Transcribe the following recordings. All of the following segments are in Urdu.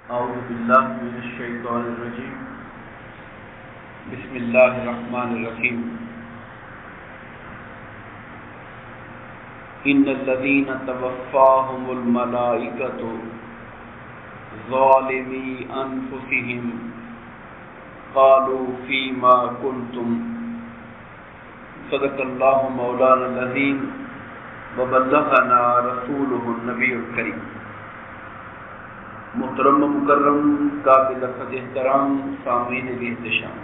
اعوذ باللہ من الشیطان الرجیم بسم اللہ الرحمن الرحیم ان الذین توفاهم الملائکۃ ظالمی انفسهم قالوا فیما کنتم صدق اللہ مولانا العظیم وبلغنا رسولہ النبی الکریم۔ محترم و مکرم قابل قدر احترام سامعین احتشام،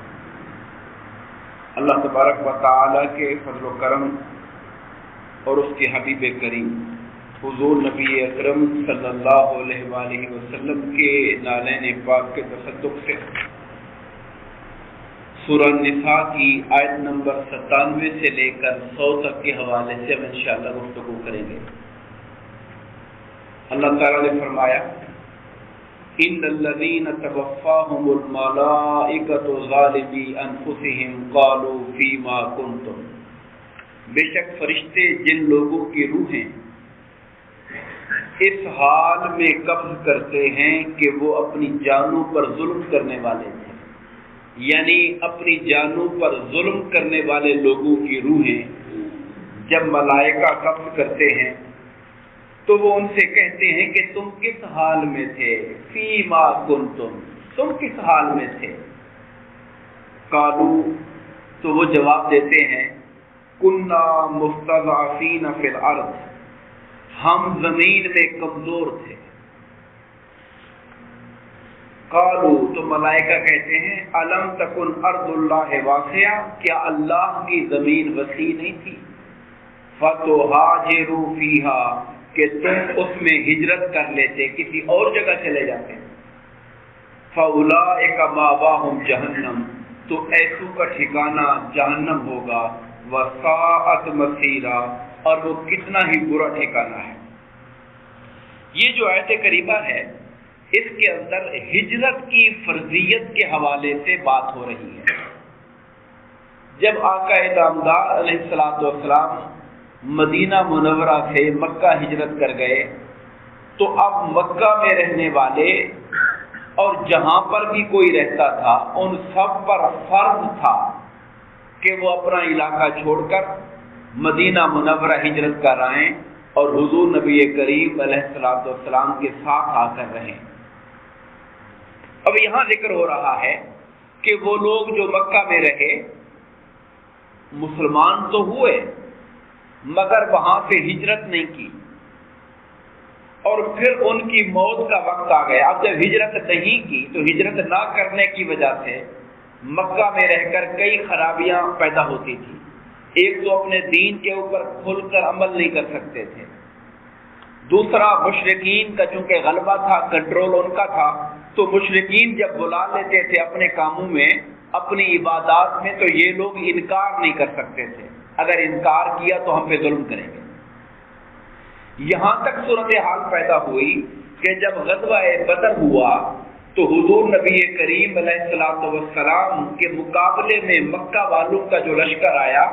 اللہ تبارک و تعالی کے فضل و کرم اور اس کے حبیب کریم حضور نبی اکرم صلی اللہ علیہ وآلہ وسلم کے نالین پاک کے تصدق سے سورہ النساء کی آیت نمبر 97 سے لے کر 100 تک کے حوالے سے ہم انشاءاللہ گفتگو کریں گے۔ اللہ تعالیٰ نے فرمایا ان الذین توفاهم الملائکۃ ظالمی انفسهم قالوا فیما کنتم، بے شک فرشتے جن لوگوں کی روحیں اس حال میں قبض کرتے ہیں کہ وہ اپنی جانوں پر ظلم کرنے والے تھے، یعنی اپنی جانوں پر ظلم کرنے والے لوگوں کی روحیں جب ملائکہ قبض کرتے ہیں تو وہ ان سے کہتے ہیں کہ تم کس حال میں تھے، فیما کنتم، تم کس حال میں تھے۔ قالو، تو وہ جواب دیتے ہیں کنا مستضعفین فی الارض، ہم زمین میں کمزور تھے۔ قالو، تو ملائکہ کہتے ہیں الم تکن ارض اللہ واسعہ، کیا اللہ کی زمین وسیع نہیں تھی، فتہاجروا فیہا، کہ تم اس میں ہجرت کر لیتے، کسی اور جگہ چلے جاتے۔ فَأُولَٰئِكَ مَأْوَاهُمْ جَهَنَّمُ، تو ایسو کا ٹھکانہ جہنم ہوگا، وَسَاءَتْ مَصِيرًا، اور وہ کتنا ہی برا ٹھکانہ ہے۔ یہ جو آیت کریمہ ہے اس کے اندر ہجرت کی فرضیت کے حوالے سے بات ہو رہی ہے۔ جب آقا نامدار علیہ السلام مدینہ منورہ سے مکہ ہجرت کر گئے تو اب مکہ میں رہنے والے اور جہاں پر بھی کوئی رہتا تھا ان سب پر فرض تھا کہ وہ اپنا علاقہ چھوڑ کر مدینہ منورہ ہجرت کر آئیں اور حضور نبی کریم علیہ السلام کے ساتھ آ کر رہیں۔ اب یہاں ذکر ہو رہا ہے کہ وہ لوگ جو مکہ میں رہے مسلمان تو ہوئے مگر وہاں سے ہجرت نہیں کی، اور پھر ان کی موت کا وقت آ گیا۔ اب جب ہجرت نہیں کی تو ہجرت نہ کرنے کی وجہ سے مکہ میں رہ کر کئی خرابیاں پیدا ہوتی تھی۔ ایک تو اپنے دین کے اوپر کھل کر عمل نہیں کر سکتے تھے، دوسرا مشرکین کا چونکہ غلبہ تھا، کنٹرول ان کا تھا، تو مشرکین جب بلا لیتے تھے اپنے کاموں میں، اپنی عبادات میں، تو یہ لوگ انکار نہیں کر سکتے تھے، اگر انکار کیا تو ہم پہ ظلم کریں گے۔ یہاں تک صورتحال پیدا ہوئی کہ جب غزوہ بدر ہوا تو حضور نبی کریم علیہ السلام کے مقابلے میں مکہ والوں کا جو لشکر آیا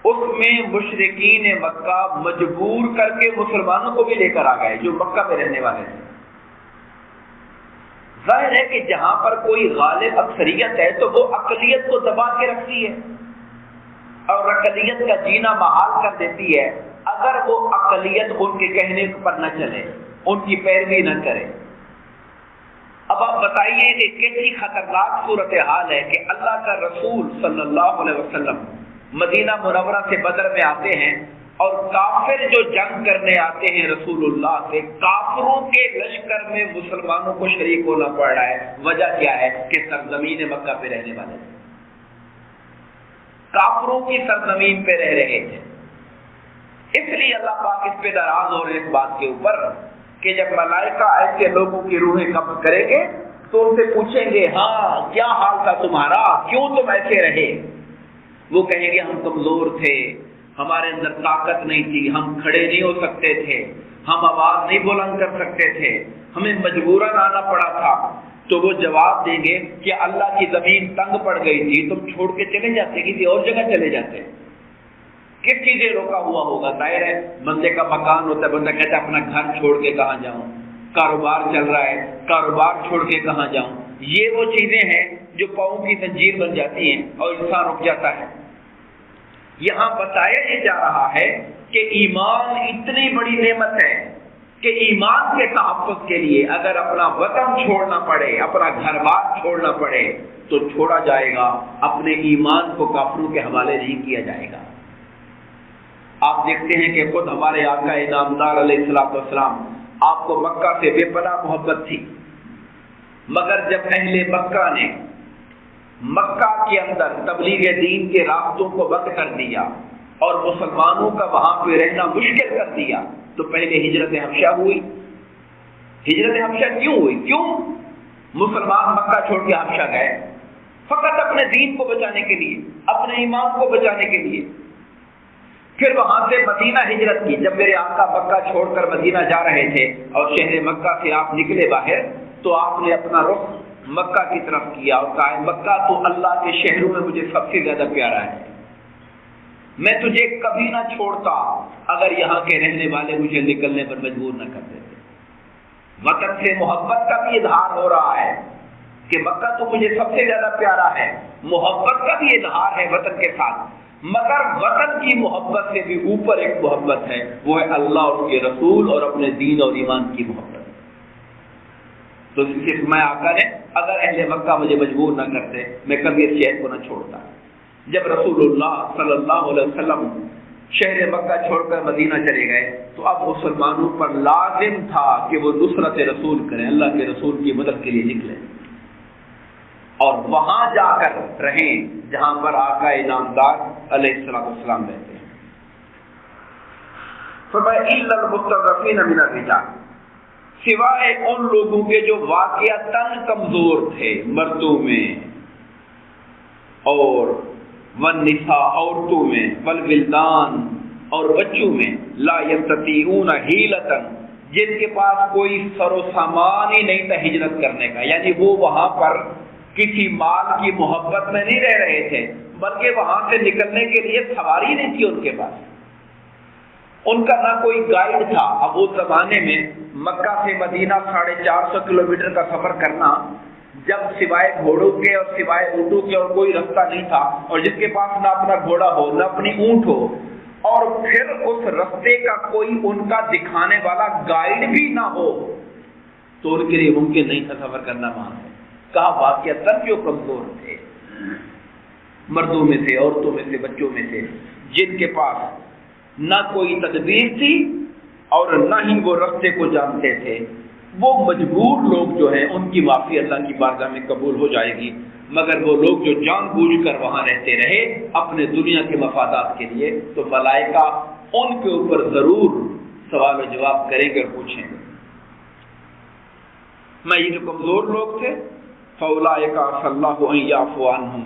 اس میں مشرکین مکہ مجبور کر کے مسلمانوں کو بھی لے کر آ گئے جو مکہ میں رہنے والے تھے۔ ظاہر ہے کہ جہاں پر کوئی غالب اکثریت ہے تو وہ اقلیت کو دبا کے رکھتی ہے اور اقلیت کا جینا محال کر دیتی ہے اگر وہ اقلیت ان کے کہنے پر نہ چلے، ان کی پیروی نہ کرے۔ اب آپ بتائیے کہ کیسی خطرناک صورتحال ہے کہ اللہ کا رسول صلی اللہ علیہ وسلم مدینہ منورہ سے بدر میں آتے ہیں اور کافر جو جنگ کرنے آتے ہیں رسول اللہ سے، کافروں کے لشکر میں مسلمانوں کو شریک ہونا پڑ رہا ہے۔ وجہ کیا ہے کہ سرزمین مکہ پہ رہنے والے تھے، کافروں کی سرزمین پہ رہ رہے تھے۔ اس لیے اللہ پاک اس پہ ناراض ہو رہے اس بات کے اوپر کہ جب ملائکہ ایسے لوگوں کی روحیں قبض کریں گے تو ان سے پوچھیں گے ہاں کیا حال تھا تمہارا، کیوں تم ایسے رہے؟ وہ کہیں گے ہم کمزور تھے، ہمارے اندر طاقت نہیں تھی، ہم کھڑے نہیں ہو سکتے تھے، ہم آواز نہیں بلند کر سکتے تھے، ہمیں مجبوراً آنا پڑا تھا۔ تو وہ جواب دیں گے کہ اللہ کی زمین تنگ پڑ گئی تھی، تم چھوڑ کے چلے جاتے، کسی اور جگہ چلے جاتے۔ کس چیزیں روکا ہوا ہوگا؟ ظاہر ہے بندے کا مکان ہوتا ہے، بندہ کہتا ہے اپنا گھر چھوڑ کے کہاں جاؤں، کاروبار چل رہا ہے، کاروبار چھوڑ کے کہاں جاؤں، یہ وہ چیزیں ہیں جو پاؤں کی زنجیر بن جاتی ہیں اور انسان رک جاتا ہے۔ یہاں بتایا یہ جا رہا ہے کہ ایمان اتنی بڑی نعمت ہے کہ ایمان کے تحفظ کے لیے اگر اپنا وطن چھوڑنا پڑے، اپنا گھر بار چھوڑنا پڑے تو چھوڑا جائے گا، اپنے ایمان کو کافروں کے حوالے نہیں کیا جائے گا۔ آپ دیکھتے ہیں کہ خود ہمارے آقا انعامدار علیہ الصلوۃ والسلام، آپ کو مکہ سے بے پناہ محبت تھی، مگر جب اہل مکہ نے مکہ کے اندر تبلیغ دین کے راستوں کو بند کر دیا اور مسلمانوں کا وہاں پہ رہنا مشکل کر دیا تو پہلے ہجرت حبشہ ہوئی۔ ہجرت حبشہ کیوں ہوئی؟ کیوں مسلمان مکہ چھوڑ کے حبشہ گئے؟ فقط اپنے دین کو بچانے کے لیے، اپنے ایمان کو بچانے کے لیے۔ پھر وہاں سے مدینہ ہجرت کی۔ جب میرے آقا مکہ چھوڑ کر مدینہ جا رہے تھے اور شہر مکہ سے آپ نکلے باہر تو آپ نے اپنا رخ مکہ کی طرف کیا اور کہا مکہ تو اللہ کے شہروں میں مجھے سب سے زیادہ پیارا ہے، میں تجھے کبھی نہ چھوڑتا اگر یہاں کے رہنے والے مجھے نکلنے پر مجبور نہ کر دیتے۔ وطن سے محبت کا بھی اظہار ہو رہا ہے کہ مکہ تو مجھے سب سے زیادہ پیارا ہے، محبت کا بھی اظہار ہے وطن کے ساتھ، مگر وطن کی محبت سے بھی اوپر ایک محبت ہے، وہ ہے اللہ اور اس کے رسول اور اپنے دین اور ایمان کی محبت۔ تو اس سے میں آقا نے اگر اہل مکہ مجھے مجبور نہ کرتے میں کبھی اس شہر کو نہ چھوڑتا۔ جب رسول اللہ صلی اللہ علیہ وسلم شہر مکہ چھوڑ کر مدینہ چلے گئے تو اب مسلمانوں پر لازم تھا کہ وہ نصرت رسول کریں، اللہ کے رسول کی مدد کے لیے نکلیں اور وہاں جا کر رہیں جہاں پر آقا انعامدار علیہ السلام رہتے ہیں۔ فرمایا الا المستضعفین من الرجال، سوائے ان لوگوں کے جو واقعتاً کمزور تھے مردوں میں اور والنساء عورتوں میں والولدان اور بچوں میں، لا یستطیعون حیلۃ، جن کے پاس کوئی سر و سامان ہی نہیں تھا ہجرت کرنے کا، یعنی وہ وہاں پر کسی مال کی محبت میں نہیں رہ رہے تھے بلکہ وہاں سے نکلنے کے لیے سواری نہیں تھی ان کے پاس، ان کا نہ کوئی گائیڈ تھا۔ اب اس زمانے میں مکہ سے مدینہ 450 کلومیٹر کا سفر کرنا، جب سوائے گھوڑوں کے اور سوائے اونٹوں کے اور کوئی رستہ نہیں تھا، اور جس کے پاس نہ اپنا گھوڑا ہو نہ اپنی اونٹ ہو، اور پھر اس رستے کا کوئی ان کا دکھانے والا گائیڈ بھی نہ ہو تو ان کے لیے ممکن نہیں تھا سفر کرنا وہاں سے۔ کہا واقعتاً جو کمزور تھے مردوں میں سے، عورتوں میں سے، بچوں میں سے، جن کے پاس نہ کوئی تدبیر تھی اور نہ ہی وہ رستے کو جانتے تھے، وہ مجبور لوگ جو ہیں ان کی معافی اللہ کی بارگاہ میں قبول ہو جائے گی، مگر وہ لوگ جو جان بوجھ کر وہاں رہتے رہے اپنے دنیا کے مفادات کے لیے تو ملائکہ ان کے اوپر ضرور سوال و جواب کریں گے اور پوچھیں گے۔ میں یہ جو کمزور لوگ تھے فَأُولَٰئِكَ عَسَى اللَّهُ أَن يَعْفُوَ عَنْهُمْ،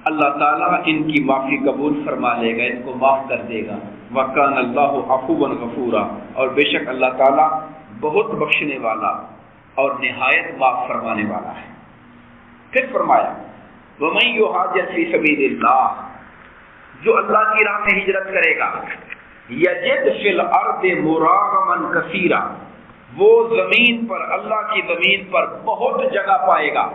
اللہ تعالیٰ ان کی معافی قبول فرما لے گا، ان کو معاف کر دے گا۔ وَكَانَ اللَّهُ عَفُوًّا غَفُورًا، اور بے شک اللہ تعالیٰ بہت بخشنے والا اور نہایت معاف فرمانے والا ہے۔ پھر فرمایا وَمَن يُهَاجِرْ فِي سَبِيلِ اللَّهِ، جو اللہ کی راہ میں ہجرت کرے گا، يَجِدْ فِي الْأَرْضِ مُرَاغَمًا كَثِيرًا، وہ زمین پر، اللہ کی زمین پر بہت جگہ پائے گا۔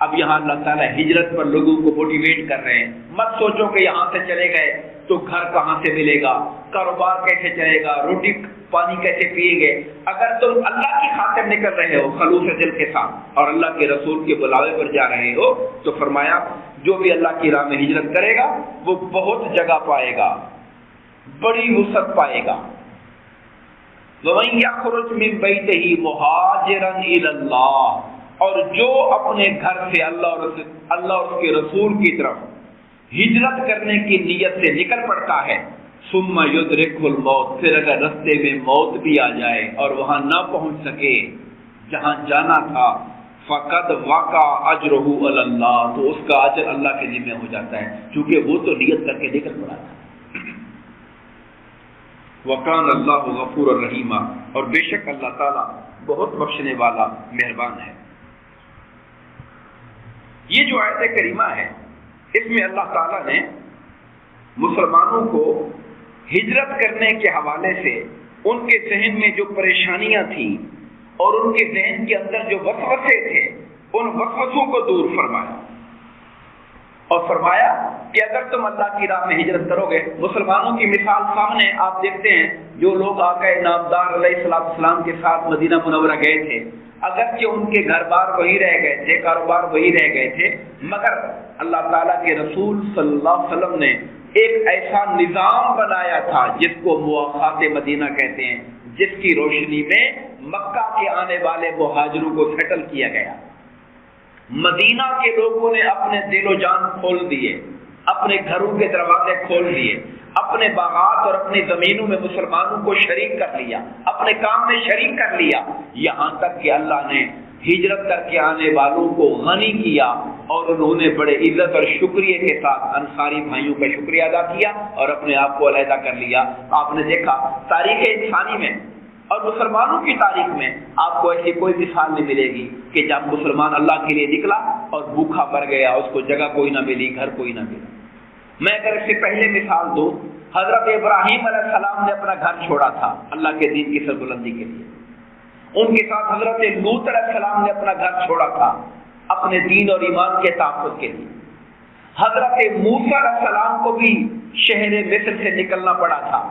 اب یہاں اللہ تعالیٰ ہجرت پر لوگوں کو موٹیویٹ کر رہے ہیں، مت سوچو کہ یہاں سے چلے گئے تو گھر کہاں سے ملے گا، کاروبار کیسے چلے گا، روٹی پانی کیسے پیے گے۔ اگر تم اللہ کی خاطر نکل رہے ہو خلوص دل کے ساتھ اور اللہ کے رسول کے بلاوے پر جا رہے ہو تو فرمایا جو بھی اللہ کی راہ میں ہجرت کرے گا وہ بہت جگہ پائے گا، بڑی وسعت پائے گا۔ وَمَن يَخْرُجْ مِن بَيْتِهِ مُهَاجِرًا إِلَى اللَّهِ، اور جو اپنے گھر سے اللہ اور اس کے رسول کی طرف ہجرت کرنے کی نیت سے نکل پڑتا ہے، ثُمَّ يُدْرِكْهُ الْمَوْتُ، پھر اگر رستے میں موت بھی آ جائے اور وہاں نہ پہنچ سکے جہاں جانا تھا، فَقَدْ وَقَعَ أَجْرُهُ عَلَى اللَّهِ، تو اس کا اجر اللہ کے ذمہ ہو جاتا ہے کیونکہ وہ تو نیت کر کے نکل پڑا تھا۔ وَكَانَ اللَّهُ غَفُورًا رَحِيمًا، اور بے شک اللہ تعالیٰ بہت بخشنے والا مہربان ہے۔ یہ جو آیت کریمہ ہے اس میں اللہ تعالیٰ نے مسلمانوں کو ہجرت کرنے کے حوالے سے ان کے ذہن میں جو پریشانیاں تھیں اور ان کے ذہن کے اندر جو وسوسے تھے ان وسوسوں کو دور فرمایا، اور فرمایا کہ اگر تم اللہ کی راہ میں ہجرت کرو گے، مسلمانوں کی مثال سامنے آپ دیکھتے ہیں، جو لوگ آقا نامدار علیہ السلام کے ساتھ مدینہ منورہ گئے تھے، اگرچہ ان کے گھر بار وہی رہ گئے تھے، کاروبار وہی رہ گئے تھے، مگر اللہ تعالیٰ کے رسول صلی اللہ علیہ وسلم نے ایک ایسا نظام بنایا تھا جس کو مواخات مدینہ کہتے ہیں، جس کی روشنی میں مکہ کے آنے والے مہاجروں کو سیٹل کیا گیا۔ مدینہ کے لوگوں نے اپنے دل و جان کھول دیے، اپنے گھروں کے دروازے کھول دیے، اپنے باغات اور اپنی زمینوں میں مسلمانوں کو شریک کر لیا، اپنے کام میں شریک کر لیا، یہاں تک کہ اللہ نے ہجرت کر کے آنے والوں کو غنی کیا، اور انہوں نے بڑے عزت اور شکریہ کے ساتھ انصاری بھائیوں کا شکریہ ادا کیا اور اپنے آپ کو علیحدہ کر لیا۔ آپ نے دیکھا تاریخ انسانی میں اور مسلمانوں کی تاریخ میں آپ کو ایسی کوئی مثال نہیں ملے گی کہ جب مسلمان اللہ کے لیے نکلا اور بھوکا مر گیا، اس کو جگہ کوئی نہ ملی، گھر کوئی نہ ملا۔ میں اگر اس سے پہلے مثال دوں، حضرت ابراہیم علیہ السلام نے اپنا گھر چھوڑا تھا اللہ کے دین کی سربلندی کے لیے، ان کے ساتھ حضرت لوط علیہ السلام نے اپنا گھر چھوڑا تھا اپنے دین اور ایمان کے تحفظ کے لیے، حضرت موسیٰ علیہ السلام کو بھی شہر مصر سے نکلنا پڑا تھا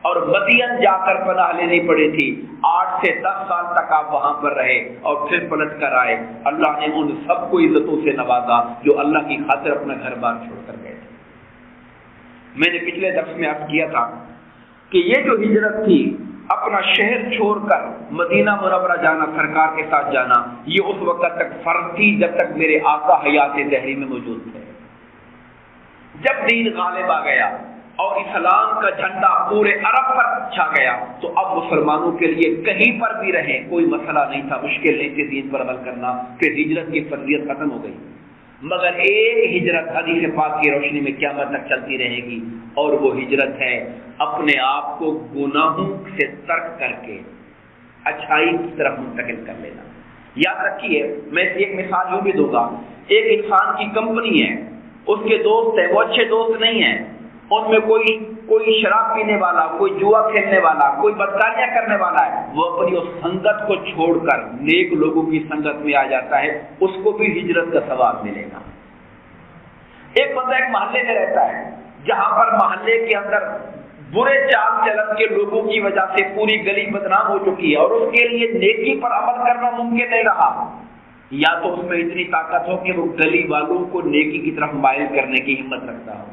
اور مدین جا کر پناہ لینی پڑی تھی، 8 سے 10 سال تک آپ وہاں پر رہے اور پھر پلٹ کر آئے۔ اللہ نے ان سب کو عزتوں سے نوازا جو اللہ کی خاطر اپنا گھر بار چھوڑ کر گئے تھے۔ میں نے پچھلے درس میں عرض کیا تھا کہ یہ جو ہجرت تھی، اپنا شہر چھوڑ کر مدینہ منورہ جانا، سرکار کے ساتھ جانا، یہ اس وقت تک فرض تھی جب تک میرے آقا حیات دہری میں موجود تھے۔ جب دین غالب آ گیا اور اسلام کا جھنڈا پورے عرب پر چھا گیا تو اب مسلمانوں کے لیے کہیں پر بھی رہیں کوئی مسئلہ نہیں تھا، مشکل نہیں تھی دین پر عمل کرنا۔ پھر ہجرت کی فرضیت ختم ہو گئی، مگر ایک ہجرت حدیث پاک کی روشنی میں قیامت تک چلتی رہے گی، اور وہ ہجرت ہے اپنے آپ کو گناہوں سے ترک کر کے اچھائی کی طرف منتقل کر لینا۔ یاد رکھیے، میں ایک مثال یوں بھی دوں گا، ایک انسان کی کمپنی ہے، اس کے دوست ہیں، وہ اچھے دوست نہیں ہیں، ان میں کوئی شراب پینے والا، کوئی جوا کھیلنے والا، کوئی بدکاریاں کرنے والا ہے، وہ اپنی اس سنگت کو چھوڑ کر نیک لوگوں کی سنگت میں آ جاتا ہے، اس کو بھی ہجرت کا ثواب ملے گا۔ ایک بندہ ایک محلے میں رہتا ہے جہاں پر محلے کے اندر برے چال چلن کے لوگوں کی وجہ سے پوری گلی بدنام ہو چکی ہے اور اس کے لیے نیکی پر عمل کرنا ممکن نہیں رہا، یا تو اس میں اتنی طاقت ہو کہ وہ گلی والوں کو نیکی کی طرف مائل کرنے کی ہمت رکھتا ہو۔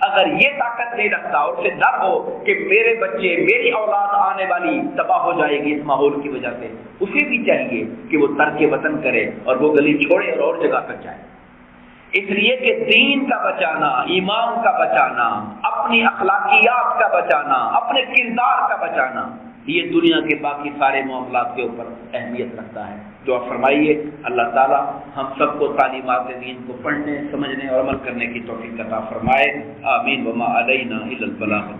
اگر یہ طاقت نہیں رکھتا اور اسے ڈر ہو کہ میرے بچے، میری اولاد آنے والی تباہ ہو جائے گی اس ماحول کی وجہ سے، اسے بھی چاہیے کہ وہ ترک وطن کرے اور وہ گلی چھوڑے اور جگہ پر جائے۔ اس لیے کہ دین کا بچانا، ایمان کا بچانا، اپنی اخلاقیات کا بچانا، اپنے کردار کا بچانا، یہ دنیا کے باقی سارے معاملات کے اوپر اہمیت رکھتا ہے۔ دعا فرمائیے اللہ تعالی ہم سب کو تعلیمات دین کو پڑھنے، سمجھنے اور عمل کرنے کی توفیق عطا فرمائے، آمین۔ وما علینا الا البلاغ۔